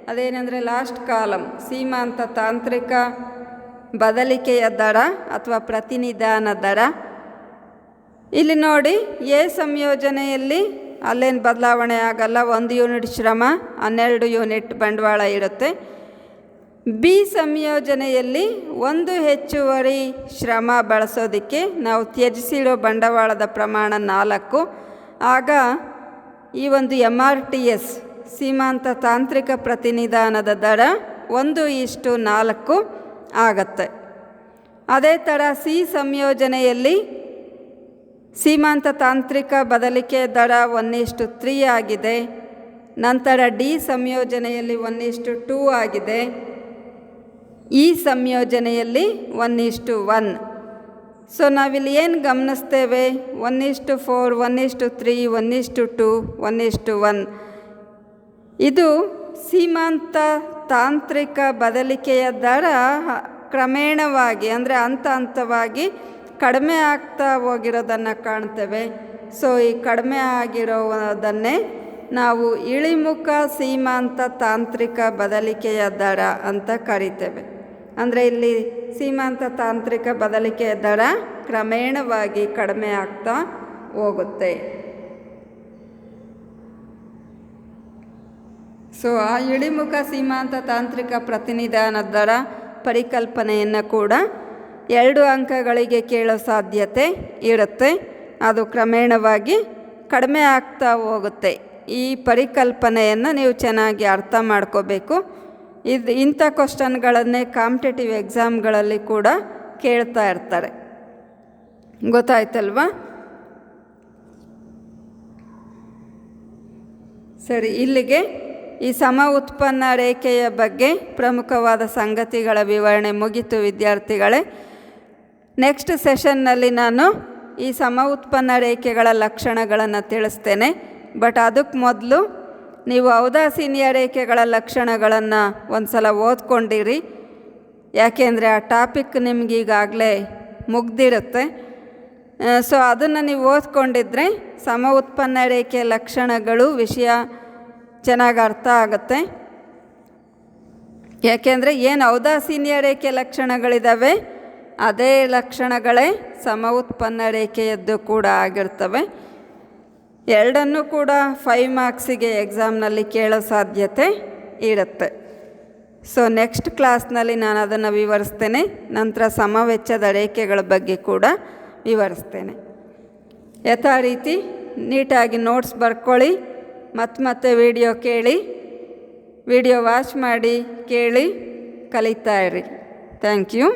ಅದೇನೆಂದರೆ ಲಾಸ್ಟ್ ಕಾಲಮ್ ಸೀಮಾಂತ ತಾಂತ್ರಿಕ ಬದಲಿಕೆಯ ದರ ಅಥವಾ ಪ್ರತಿನಿಧಾನ ದರ. ಇಲ್ಲಿ ನೋಡಿ, ಎ ಸಂಯೋಜನೆಯಲ್ಲಿ ಅಲ್ಲೇನು ಬದಲಾವಣೆ ಆಗಲ್ಲ. 1 ಯೂನಿಟ್ ಶ್ರಮ 12 ಯೂನಿಟ್ ಬಂಡವಾಳ ಇರುತ್ತೆ. ಬಿ ಸಂಯೋಜನೆಯಲ್ಲಿ ಒಂದು ಹೆಚ್ಚುವರಿ ಶ್ರಮ ಬಳಸೋದಕ್ಕೆ ನಾವು ತ್ಯಜಿಸಿರೋ ಬಂಡವಾಳದ ಪ್ರಮಾಣ 4. ಆಗ ಈ ಒಂದು MRTS ಸೀಮಾಂತ ತಾಂತ್ರಿಕ ಪ್ರತಿನಿಧಾನದ ದರ 1:4 ಆಗತ್ತೆ. ಅದೇ ಥರ ಸಿ ಸಂಯೋಜನೆಯಲ್ಲಿ ಸೀಮಾಂತ ತಾಂತ್ರಿಕ ಬದಲಿಕೆ ದರ 1:3 ಆಗಿದೆ. ನಂತರ ಡಿ ಸಂಯೋಜನೆಯಲ್ಲಿ 1:2 ಆಗಿದೆ. ಈ ಸಂಯೋಜನೆಯಲ್ಲಿ 1:1. ಸೊ ನಾವಿಲ್ಲಿ ಏನು ಗಮನಿಸ್ತೇವೆ? 1:4, 1:3, 1:2, 1:1. ಇದು ಸೀಮಾಂತ ತಾಂತ್ರಿಕ ಬದಲಿಕೆಯ ದರ ಕ್ರಮೇಣವಾಗಿ ಅಂದರೆ ಹಂತ ಹಂತವಾಗಿ ಕಡಿಮೆ ಆಗ್ತಾ ಹೋಗಿರೋದನ್ನು ಕಾಣ್ತೇವೆ. ಸೊ ಈ ಕಡಿಮೆ ಆಗಿರೋದನ್ನೇ ನಾವು ಇಳಿಮುಖ ಸೀಮಾಂತ ತಾಂತ್ರಿಕ ಬದಲಿಕೆಯ ದರ ಅಂತ ಕರಿತೇವೆ. ಅಂದರೆ ಇಲ್ಲಿ ಸೀಮಾಂತ ತಾಂತ್ರಿಕ ಬದಲಿಕೆಯ ದರ ಕ್ರಮೇಣವಾಗಿ ಕಡಿಮೆ ಆಗ್ತಾ ಹೋಗುತ್ತೆ. ಸೊ ಆ ಇಳಿಮುಖ ಸೀಮಾಂತ ತಾಂತ್ರಿಕ ಪ್ರತಿನಿಧಾನ ದರ ಪರಿಕಲ್ಪನೆಯನ್ನು ಕೂಡ 2 ಅಂಕಗಳಿಗೆ ಕೇಳೋ ಸಾಧ್ಯತೆ ಇರುತ್ತೆ. ಅದು ಕ್ರಮೇಣವಾಗಿ ಕಡಿಮೆ ಆಗ್ತಾ ಹೋಗುತ್ತೆ. ಈ ಪರಿಕಲ್ಪನೆಯನ್ನು ನೀವು ಚೆನ್ನಾಗಿ ಅರ್ಥ ಮಾಡ್ಕೋಬೇಕು. ಇಂಥ ಕ್ವಶನ್ಗಳನ್ನೇ ಕಾಂಪಿಟೇಟಿವ್ ಎಕ್ಸಾಮ್ಗಳಲ್ಲಿ ಕೂಡ ಕೇಳ್ತಾ ಇರ್ತಾರೆ. ಗೊತ್ತಾಯ್ತಲ್ವಾ? ಸರಿ, ಇಲ್ಲಿಗೆ ಈ ಸಮ ಉತ್ಪನ್ನ ರೇಖೆಯ ಬಗ್ಗೆ ಪ್ರಮುಖವಾದ ಸಂಗತಿಗಳ ವಿವರಣೆ ಮುಗಿತು ವಿದ್ಯಾರ್ಥಿಗಳೇ. ನೆಕ್ಸ್ಟ್ ಸೆಷನ್ನಲ್ಲಿ ನಾನು ಈ ಸಮ ಉತ್ಪನ್ನ ರೇಖೆಗಳ ಲಕ್ಷಣಗಳನ್ನು ತಿಳಿಸ್ತೇನೆ. ಬಟ್ ಅದಕ್ಕೆ ಮೊದಲು ನೀವು ಔದಾಸೀನ್ಯ ರೇಖೆಗಳ ಲಕ್ಷಣಗಳನ್ನು ಒಂದು ಸಲ ಓದ್ಕೊಂಡಿರಿ. ಯಾಕೆಂದರೆ ಆ ಟಾಪಿಕ್ ನಿಮ್ಗೆ ಈಗಾಗಲೇ ಮುಗ್ದಿರುತ್ತೆ. ಸೊ ಅದನ್ನು ನೀವು ಓದ್ಕೊಂಡಿದ್ರೆ ಸಮ ಉತ್ಪನ್ನ ರೇಖೆಯ ಲಕ್ಷಣಗಳು ವಿಷಯ ಚೆನ್ನಾಗಿ ಅರ್ಥ ಆಗುತ್ತೆ. ಯಾಕೆಂದರೆ ಏನು ಔದಾಸೀನ್ಯ ರೇಖೆಯ ಲಕ್ಷಣಗಳಿದ್ದಾವೆ ಅದೇ ಲಕ್ಷಣಗಳೇ ಸಮ ಉತ್ಪನ್ನ ರೇಖೆಯದ್ದು ಕೂಡ ಆಗಿರ್ತವೆ. ಎರಡನ್ನೂ ಕೂಡ 5 ಮಾರ್ಕ್ಸಿಗೆ ಎಕ್ಸಾಮ್ನಲ್ಲಿ ಕೇಳೋ ಸಾಧ್ಯತೆ ಇರುತ್ತೆ. ಸೊ ನೆಕ್ಸ್ಟ್ ಕ್ಲಾಸ್ನಲ್ಲಿ ನಾನು ಅದನ್ನು ವಿವರಿಸ್ತೇನೆ. ನಂತರ ಸಮವೆಚ್ಚದ ರೇಖೆಗಳ ಬಗ್ಗೆ ಕೂಡ ವಿವರಿಸ್ತೇನೆ. ಯಥಾ ರೀತಿ ನೀಟಾಗಿ ನೋಟ್ಸ್ ಬರ್ಕೊಳ್ಳಿ, ಮತ್ತೆ ವಿಡಿಯೋ ಕೇಳಿ, ವಿಡಿಯೋ ವಾಚ್ ಮಾಡಿ ಕೇಳಿ ಕಲಿತಾ ಇರಿ. Thank you.